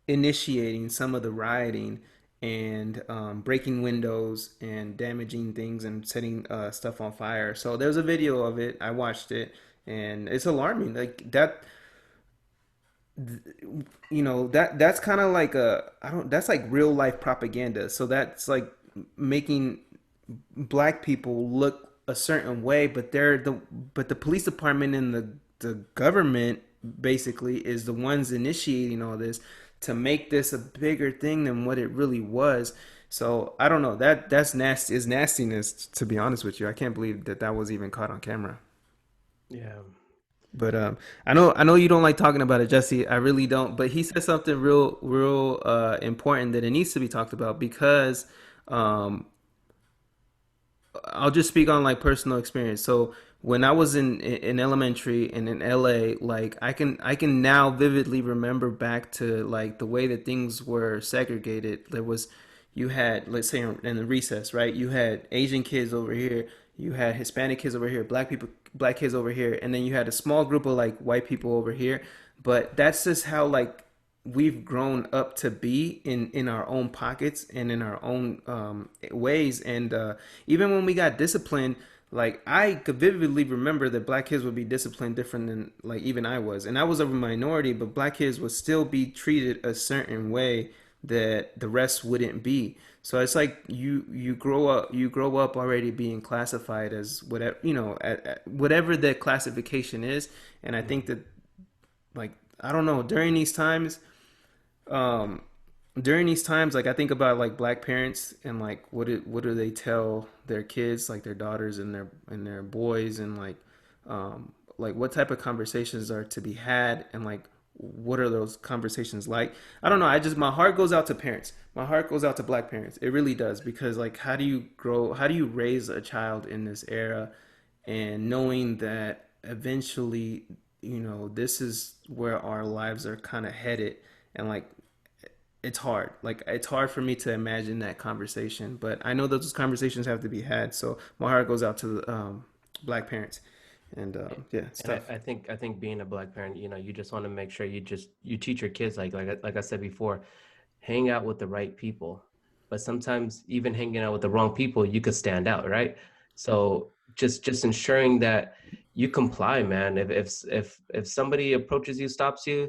Speaker 1: initiating some of the rioting and breaking windows and damaging things and setting stuff on fire. So there's a video of it. I watched it, and it's alarming. Like that, that's kind of like I don't. That's like real life propaganda. So that's like making black people look a certain way, but the police department and the government basically is the ones initiating all this to make this a bigger thing than what it really was. So I don't know, that's nasty is nastiness, to be honest with you. I can't believe that was even caught on camera.
Speaker 2: yeah.
Speaker 1: But I know you don't like talking about it, Jesse. I really don't. But he said something real important that it needs to be talked about because um, I'll just speak on like personal experience. So when I was in elementary and in LA, like I can now vividly remember back to like the way that things were segregated. There was you had, let's say, in the recess, right? You had Asian kids over here, you had Hispanic kids over here, black kids over here, and then you had a small group of like white people over here. But that's just how like we've grown up to be in our own pockets and in our own ways. And even when we got disciplined, like I could vividly remember that black kids would be disciplined different than like even I was, and I was a minority, but black kids would still be treated a certain way that the rest wouldn't be. So it's like you grow up already being classified as whatever, at whatever the classification is. And I think that, like, I don't know, um during these times, like I think about like black parents and like what do they tell their kids, like their daughters and their boys, and like what type of conversations are to be had, and like what are those conversations like. I don't know, I just, my heart goes out to parents, my heart goes out to black parents, it really does, because like how do you raise a child in this era, and knowing that eventually, this is where our lives are kind of headed. And like it's hard, like it's hard for me to imagine that conversation, but I know that those conversations have to be had. So my heart goes out to the black parents. And yeah, it's
Speaker 2: And
Speaker 1: tough.
Speaker 2: I think being a black parent, you just want to make sure you teach your kids like I said before, hang out with the right people. But sometimes even hanging out with the wrong people, you could stand out, right? So just ensuring that you comply, man. If somebody approaches you, stops you,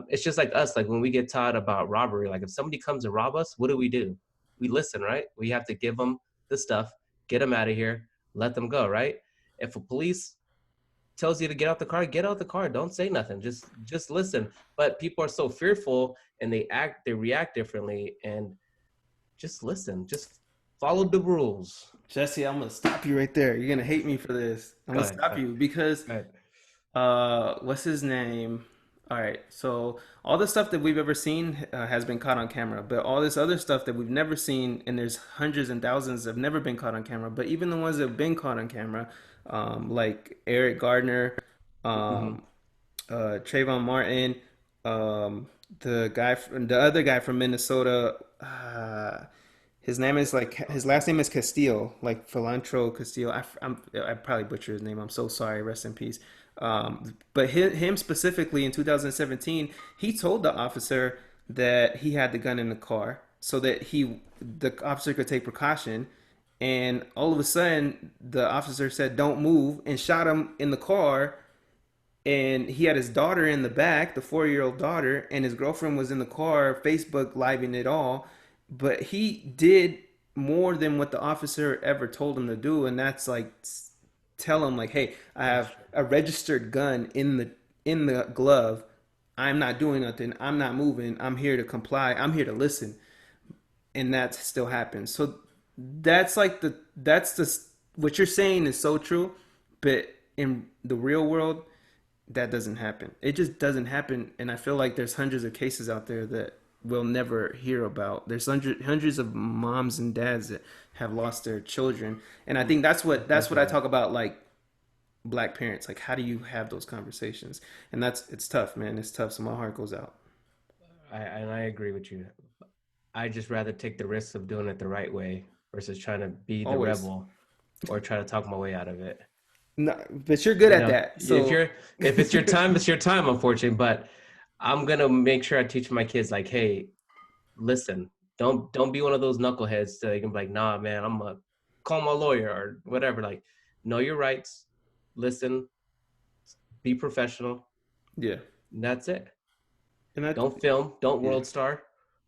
Speaker 2: it's just like us. Like when we get taught about robbery, like if somebody comes to rob us, what do? We listen, right? We have to give them the stuff, get them out of here, let them go, right? If a police tells you to get out the car, get out the car. Don't say nothing. Just listen. But people are so fearful and they react differently. And just listen. Just follow the rules.
Speaker 1: Jesse, I'm gonna stop you right there. You're gonna hate me for this. I'm
Speaker 2: Go
Speaker 1: gonna
Speaker 2: ahead.
Speaker 1: stop you because
Speaker 2: Go ahead.
Speaker 1: what's his name? All right, so all the stuff that we've ever seen has been caught on camera, but all this other stuff that we've never seen, and there's hundreds and thousands have never been caught on camera. But even the ones that have been caught on camera, like Eric Gardner,
Speaker 2: Mm-hmm.
Speaker 1: um, Trayvon Martin, the other guy from Minnesota. His last name is Castillo, like Philantro Castillo. I probably butchered his name. I'm so sorry. Rest in peace. But him specifically in 2017, he told the officer that he had the gun in the car so that the officer could take precaution. And all of a sudden, the officer said, "Don't move," and shot him in the car. And he had his daughter in the back, the 4-year-old daughter, and his girlfriend was in the car, Facebook living it all. But he did more than what the officer ever told him to do, and that's like tell him like, "Hey, I have a registered gun in the glove. I'm not doing nothing. I'm not moving. I'm here to comply. I'm here to listen." And that still happens. So that's the what you're saying is so true, but in the real world, that doesn't happen. It just doesn't happen, and I feel like there's hundreds of cases out there that we'll never hear about. There's hundreds of moms and dads that have lost their children, and I think that's what I talk about, like black parents. Like, how do you have those conversations? And it's tough, man. It's tough. So my heart goes out.
Speaker 2: I agree with you. I just rather take the risk of doing it the right way versus trying to be the
Speaker 1: Always.
Speaker 2: rebel or try to talk my way out of it.
Speaker 1: No, but you're good
Speaker 2: You
Speaker 1: at
Speaker 2: know,
Speaker 1: that. So
Speaker 2: if it's your time, it's your time, unfortunately. But I'm gonna make sure I teach my kids like, hey, listen, don't be one of those knuckleheads that you can be like, nah, man, I'm gonna call my lawyer or whatever. Like, know your rights, listen, be professional.
Speaker 1: yeah,
Speaker 2: And that's it.
Speaker 1: and I
Speaker 2: Don't film, don't
Speaker 1: yeah.
Speaker 2: world star.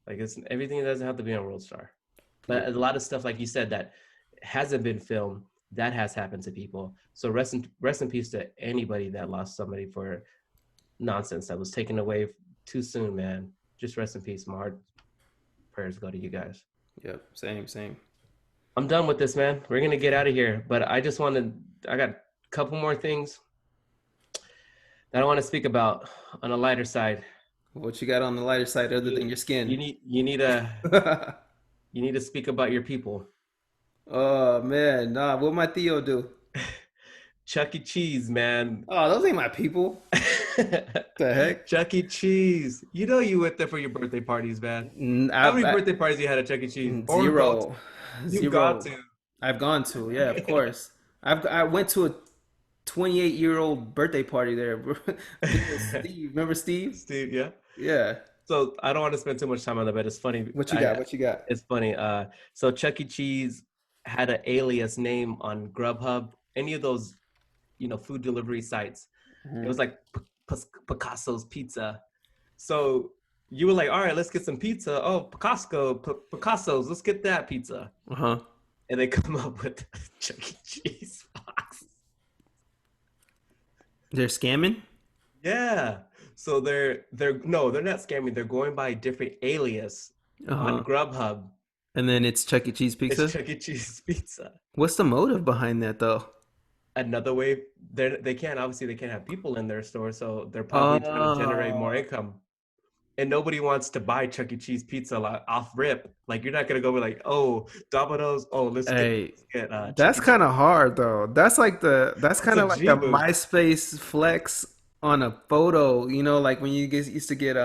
Speaker 2: Like it's everything doesn't have to be on world star. But a lot of stuff, like you said, that hasn't been filmed, that has happened to people. So rest in peace to anybody that lost somebody for nonsense that was taken away too soon, man. Just rest in peace. My heart prayers go to you guys.
Speaker 1: Yep, same.
Speaker 2: I'm done with this, man. We're gonna get out of here. But I got a couple more things that I want to speak about on a lighter side.
Speaker 1: What you got on the lighter side other than your skin?
Speaker 2: You need to speak about your people.
Speaker 1: Oh man, nah. What my Theo do?
Speaker 2: Chuck E. Cheese, man.
Speaker 1: Oh, those ain't my people. The heck?
Speaker 2: Chuck E. Cheese. You know you went there for your birthday parties, man. How many birthday parties you had at Chuck E. Cheese?
Speaker 1: Zero.
Speaker 2: You've got to.
Speaker 1: I've gone to, yeah, of course. I went to a 28-year-old birthday party there. Steve, remember Steve?
Speaker 2: Steve, yeah.
Speaker 1: Yeah.
Speaker 2: So I don't want to spend too much time on that, but it's funny.
Speaker 1: What you got? What you got?
Speaker 2: It's funny. So Chuck E. Cheese had an alias name on Grubhub, any of those, food delivery sites. It was like Picasso's Pizza. So you were like, all right, let's get some pizza. Oh, Picasso's, let's get that pizza.
Speaker 1: Uh-huh.
Speaker 2: And they come up with Chuck E. Cheese box.
Speaker 1: They're scamming?
Speaker 2: Yeah. So they're not scamming. They're going by a different alias on Grubhub.
Speaker 1: And then it's Chuck E. Cheese pizza?
Speaker 2: It's Chuck E. Cheese pizza.
Speaker 1: What's the motive behind that, though?
Speaker 2: Another way, they can't have people in their store, so they're probably trying to generate more income. And nobody wants to buy Chuck E. Cheese pizza off rip. Like, you're not gonna go be like, oh, Domino's. Oh, let's get
Speaker 1: that's kind of hard though. That's kind of like the
Speaker 2: boost.
Speaker 1: MySpace flex on a photo. Like when you used to get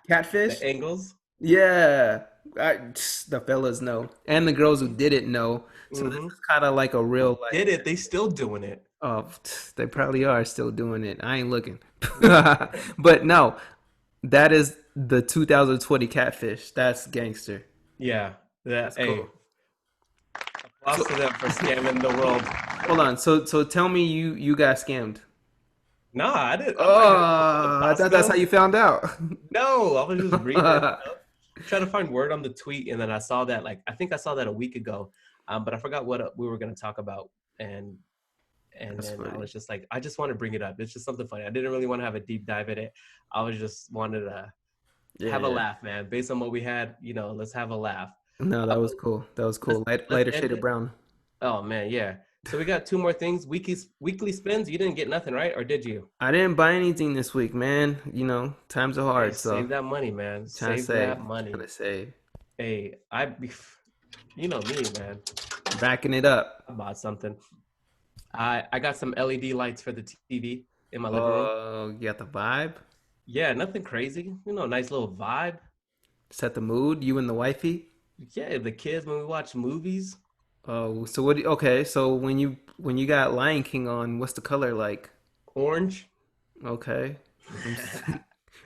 Speaker 1: catfish.
Speaker 2: The angles.
Speaker 1: Yeah, the fellas know, and the girls who didn't know. So this is kind of like a real
Speaker 2: They still doing it.
Speaker 1: Oh, they probably are still doing it. I ain't looking, but no. That is the 2020 catfish. That's gangster.
Speaker 2: Yeah.
Speaker 1: That's cool.
Speaker 2: Applause to them for scamming the world.
Speaker 1: Hold on. So tell me you got scammed.
Speaker 2: Nah, I didn't.
Speaker 1: I thought that's how you found out.
Speaker 2: No, I was just reading trying to find word on the tweet, and then I saw that I think I saw that a week ago. But I forgot what we were going to talk about. And then funny. I was just like, I just want to bring it up. It's just something funny. I didn't really want to have a deep dive in it. I was just wanted to have a laugh, man. Based on what we had, let's have a laugh.
Speaker 1: No, that was cool. That was cool. Lighter shade of brown.
Speaker 2: Oh, man, yeah. So we got two more things. Weekly spins. You didn't get nothing, right? Or did you?
Speaker 1: I didn't buy anything this week, man. Times are hard. So
Speaker 2: save that money, man.
Speaker 1: Save that money. Trying to save.
Speaker 2: Hey, you know me, man.
Speaker 1: Backing it up.
Speaker 2: I bought something. I got some LED lights for the TV. in my living room.
Speaker 1: You got the vibe.
Speaker 2: Yeah, nothing crazy. Nice little vibe.
Speaker 1: Set the mood. You and the wifey.
Speaker 2: Yeah, the kids when we watch movies.
Speaker 1: Oh, so what? Okay, so when you got Lion King on, what's the color like?
Speaker 2: Orange.
Speaker 1: Okay.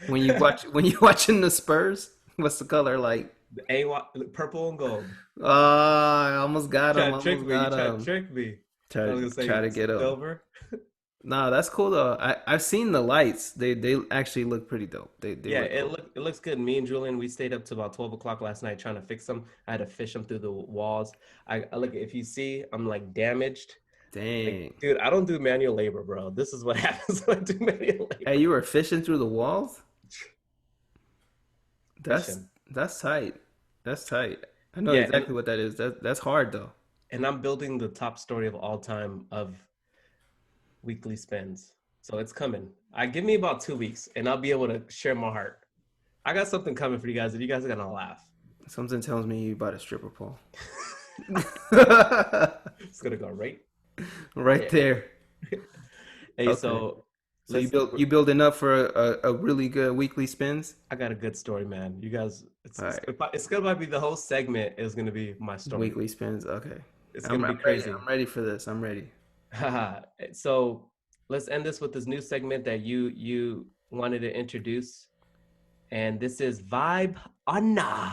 Speaker 1: When you watching the Spurs, what's the color like?
Speaker 2: Purple and gold.
Speaker 1: I almost got
Speaker 2: Try
Speaker 1: him.
Speaker 2: to trick
Speaker 1: Almost
Speaker 2: me. You
Speaker 1: got
Speaker 2: try to
Speaker 1: him.
Speaker 2: trick me. I
Speaker 1: Try
Speaker 2: was gonna
Speaker 1: try
Speaker 2: say
Speaker 1: to get him.
Speaker 2: silver.
Speaker 1: Nah, that's cool though. I've seen the lights. They actually look pretty dope. They
Speaker 2: Yeah,
Speaker 1: look cool.
Speaker 2: it looks good. Me and Julian, we stayed up to about 12 o'clock last night trying to fix them. I had to fish them through the walls. I look, if you see, I'm like damaged. Like,
Speaker 1: Dang.
Speaker 2: dude, I don't do manual labor, bro. This is what happens when I do manual
Speaker 1: Hey,
Speaker 2: labor.
Speaker 1: you were fishing through the walls? That's
Speaker 2: Fishing.
Speaker 1: that's tight. That's tight. I know
Speaker 2: Yeah,
Speaker 1: exactly what that is. That's hard though.
Speaker 2: and I'm building the top story of all time of weekly spends. So it's coming. Give me about 2 weeks and I'll be able to share my heart. I got something coming for you guys and you guys are gonna laugh.
Speaker 1: Something tells me you bought a stripper pole.
Speaker 2: It's gonna go right.
Speaker 1: Right
Speaker 2: Yeah.
Speaker 1: there.
Speaker 2: Hey,
Speaker 1: Okay.
Speaker 2: so
Speaker 1: So
Speaker 2: let's
Speaker 1: you building up for a really good weekly spins?
Speaker 2: I got a good story, man. You guys,
Speaker 1: All right.
Speaker 2: it's gonna be the whole segment is gonna be my story.
Speaker 1: Weekly spins. Okay.
Speaker 2: It's
Speaker 1: I'm
Speaker 2: gonna
Speaker 1: I'm
Speaker 2: be
Speaker 1: ready.
Speaker 2: crazy.
Speaker 1: I'm ready for this. I'm ready.
Speaker 2: So let's end this with this new segment that you wanted to introduce, and this is Vibe or Nah.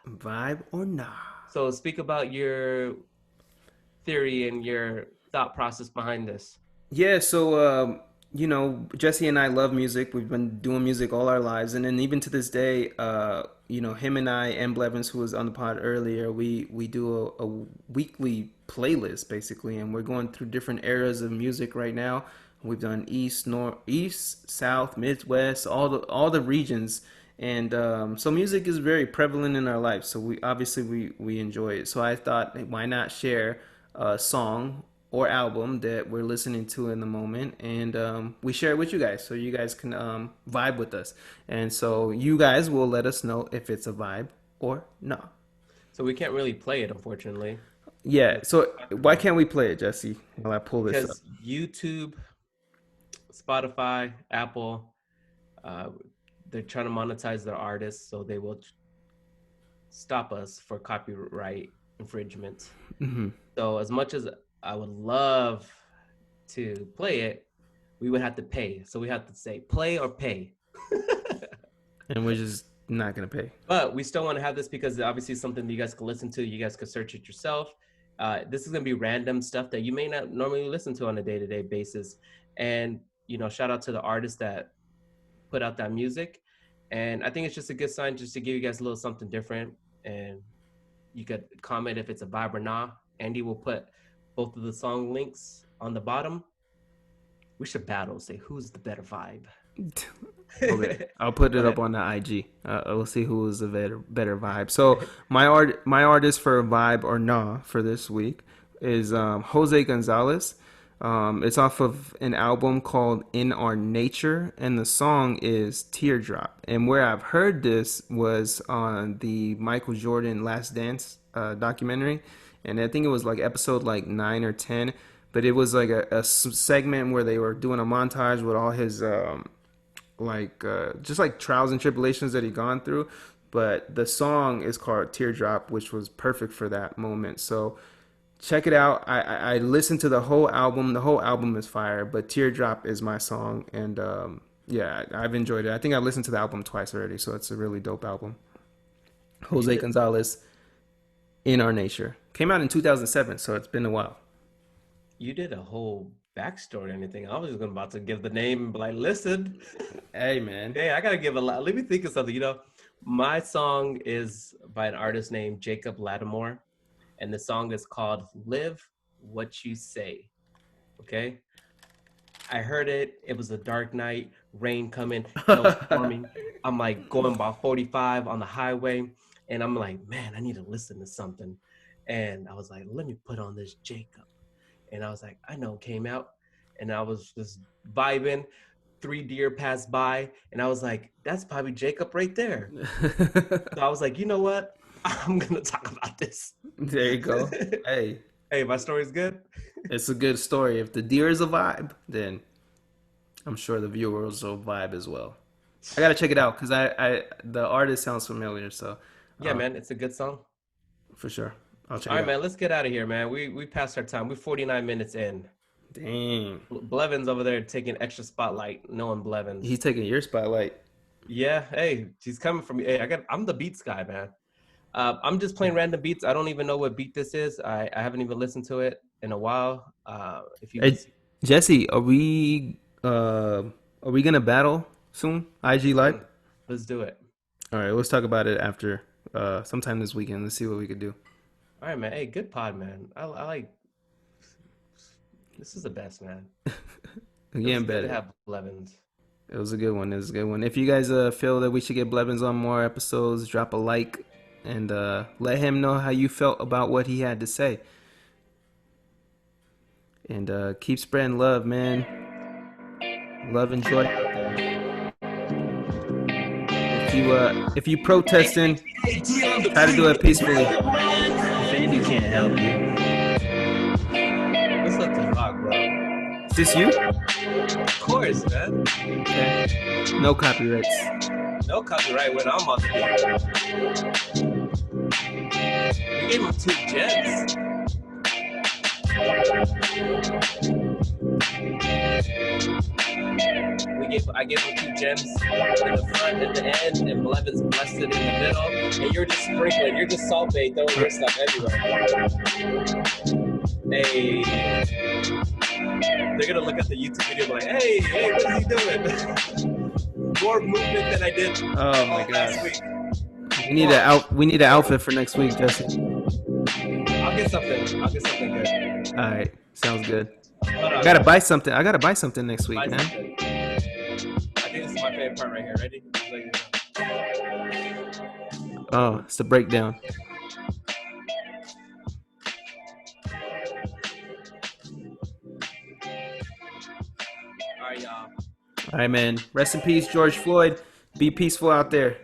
Speaker 1: Vibe or nah?
Speaker 2: So speak about your theory and your thought process behind this.
Speaker 1: Yeah, so Jesse and I love music. We've been doing music all our lives, and then even to this day, him and I, and Blevins, who was on the pod earlier, we do a weekly playlist basically, and we're going through different eras of music right now. We've done East, South, Midwest, all the regions, and so music is very prevalent in our lives. So we enjoy it. So I thought, hey, why not share a song or album that we're listening to in the moment, and we share it with you guys so you guys can vibe with us, and so you guys will let us know if it's a vibe or not.
Speaker 2: So we can't really play it, unfortunately,
Speaker 1: Yeah, so why can't we play it, Jesse, while I pull this up?
Speaker 2: because YouTube, Spotify, Apple, uh, they're trying to monetize their artists, so they will stop us for copyright infringement.
Speaker 1: Hmm.
Speaker 2: So as much as I would love to play it, we would have to pay. So we have to say play or pay.
Speaker 1: And we're just not gonna pay.
Speaker 2: But we still want to have this because obviously it's something that you guys can listen to. You guys can search it yourself. This is going to be random stuff that you may not normally listen to on a day-to-day basis. And, shout out to the artists that put out that music. And I think it's just a good sign just to give you guys a little something different. And you could comment if it's a vibe or not. Andy will put both of the song links on the bottom. We should battle, say who's the better vibe.
Speaker 1: Okay, I'll put it
Speaker 2: Go
Speaker 1: up
Speaker 2: ahead.
Speaker 1: on the IG. We'll see who is a better vibe. So my artist for vibe or nah for this week is Jose Gonzalez. It's off of an album called In Our Nature, and the song is Teardrop. And where I've heard this was on the Michael Jordan Last Dance documentary, and I think it was like episode like 9 or 10. But it was like a segment where they were doing a montage with all his just like trials and tribulations that he gone through. But the song is called Teardrop, which was perfect for that moment. So check it out. I listened to the whole album. The whole album is fire, but Teardrop is my song, and yeah, I've enjoyed it. I think I've listened to the album twice already, so it's a really dope album.
Speaker 2: You
Speaker 1: Jose
Speaker 2: did,
Speaker 1: Gonzalez, In Our Nature, came out in 2007, so it's been a while.
Speaker 2: you did a whole backstory or anything. I was just about to give the name and be like, listen,
Speaker 1: Hey man.
Speaker 2: hey, I gotta give a lot. Let me think of something. My song is by an artist named Jacob Lattimore, and the song is called Live What You Say. Okay. I heard it. It was a dark night, rain coming, snowstorming. I'm like going about 45 on the highway, and I'm like, man, I need to listen to something. And I was like, let me put on this Jacob. And I was like, I know it came out. And I was just vibing. 3 deer passed by, and I was like, that's probably Jacob right there. So I was like, you know what? I'm gonna talk about this.
Speaker 1: There you go. Hey,
Speaker 2: Hey, my story's good.
Speaker 1: it's a good story. If the deer is a vibe, then I'm sure the viewers will vibe as well. I gotta check it out because the artist sounds familiar, so
Speaker 2: Yeah, man, it's a good song.
Speaker 1: for sure I'll check
Speaker 2: All
Speaker 1: it
Speaker 2: right,
Speaker 1: out.
Speaker 2: man, let's get out of here, man. We passed our time. We're 49 minutes in.
Speaker 1: Dang,
Speaker 2: Blevins over there taking extra spotlight, knowing Blevins.
Speaker 1: he's taking your spotlight.
Speaker 2: Yeah, hey, she's coming from me. Hey, I'm the beats guy, man. I'm just playing random beats. I don't even know what beat this is. I haven't even listened to it in a while. If you
Speaker 1: Hey, Jesse, are we gonna battle soon? IG live.
Speaker 2: let's do it.
Speaker 1: All right, let's talk about it after sometime this weekend. Let's see what we could do.
Speaker 2: All right, man. Hey, good pod, man. I like this is the best, man.
Speaker 1: Again,
Speaker 2: It's good to
Speaker 1: better.
Speaker 2: have Blevins.
Speaker 1: It was a good one. It was a good one. If you guys feel that we should get Blevins on more episodes, drop a like and let him know how you felt about what he had to say. And keep spreading love, man. Love and joy out there. If you protesting, try to do it peacefully.
Speaker 3: Fandy can't help you.
Speaker 2: Let's let this rock, bro.
Speaker 1: Is this you?
Speaker 2: Of course, man.
Speaker 1: Okay. No copyrights.
Speaker 2: No copyright when I'm on the beat. We gave him 2 gems. I gave him 2 gems in the front and the end, and Blevins blessed it in the middle, and you're just sprinkling, you're just salt bait throwing your stuff everywhere. Hey, they're gonna look at the YouTube video like, hey, what is he doing? More movement than I did
Speaker 1: Oh my
Speaker 2: last
Speaker 1: god.
Speaker 2: week.
Speaker 1: We need an outfit for next week, Jesse.
Speaker 2: I'll get something good.
Speaker 1: All right, sounds good.
Speaker 2: Hold on.
Speaker 1: I gotta buy something next week,
Speaker 2: Buy
Speaker 1: man.
Speaker 2: something. I think this is my favorite part right here. Ready?
Speaker 1: Oh, it's the breakdown.
Speaker 2: All right, y'all.
Speaker 1: All right, man. Rest in peace, George Floyd. Be peaceful out there.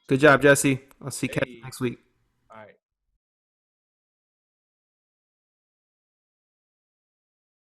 Speaker 1: Good job, Jesse. I'll see you
Speaker 2: Hey.
Speaker 1: next week.